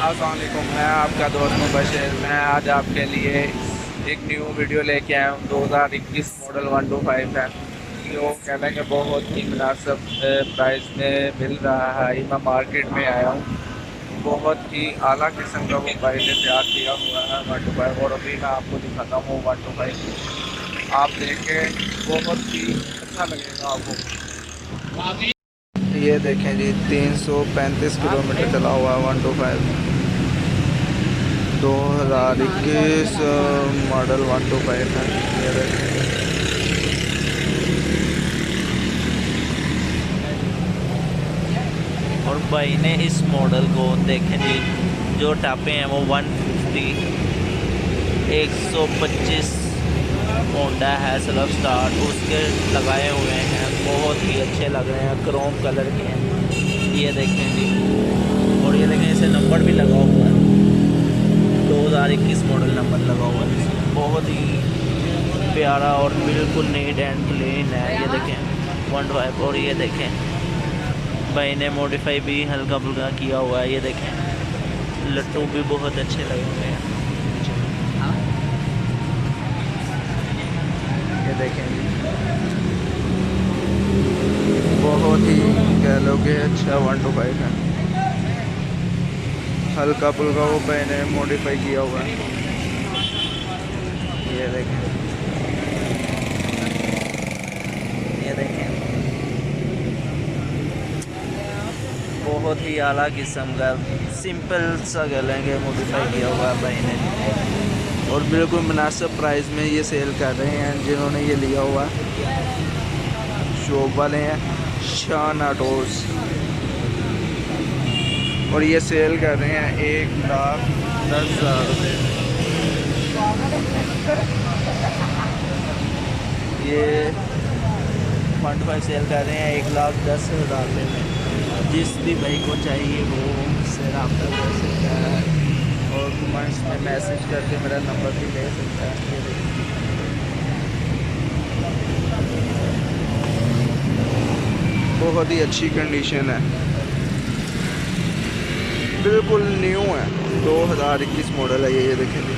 अस्सलाम वालेकुम। मैं आपका दोस्त मुबशिर। मैं आज आपके लिए एक न्यू वीडियो लेके आया हूँ। 2021 मॉडल 125 है जो कहते हैं कि बहुत ही मुनासिब प्राइस में मिल रहा है। मैं मार्केट में आया हूँ। बहुत ही आला किस्म का वो बाइक तैयार किया हुआ है 125, और अभी मैं आपको दिखाता हूँ 125। आप देखें, बहुत ही अच्छा लगेगा आपको। ये देखें जी, 335 किलोमीटर चला हुआ है 125। 2021 मॉडल 125 है। ये देखें। और भाई ने इस मॉडल को देखें जी, जो टापे हैं वो 150 125 होंडा है सेल्फ स्टार्ट उसके लगाए हुए हैं। बहुत ही अच्छे लग रहे हैं, क्रोम कलर के हैं। ये देखें जी, और ये देखें इसे नंबर भी लगा हुआ है, 2021 मॉडल नंबर लगा हुआ है इसमें। बहुत ही प्यारा और बिल्कुल नीट एंड क्लीन है। ये देखें 125। और ये देखें भाई ने मॉडिफाई भी हल्का फुल्का किया हुआ है। ये देखें लट्टू भी बहुत अच्छे लगे हुए हैं। ये देखें जी, बहुत ही कह लो कि अच्छा 125 है। हल्का फुल्का वो पहने मॉडिफाई किया हुआ है। ये देखें। ये देखें बहुत ही आला किस्म का सिंपल सा गलेंगे मॉडिफाई किया हुआ है भाई ने। और बिल्कुल मुनासिब प्राइस में ये सेल कर रहे हैं जिन्होंने ये लिया हुआ। शॉप वाले हैं शान ऑटोज, और ये सेल कर रहे हैं 1,10,000 रुपये। ये 125 सेल कर रहे हैं 1,10,000 रुपये में। जिस भी भाई को चाहिए वो मुझसे रब्ता कर सकता है, और कमेंट्स में मैसेज करके मेरा नंबर भी ले सकता है। ये देखिए, बहुत ही अच्छी कंडीशन है, बिल्कुल न्यू है। 2021 मॉडल है ये देखें जी।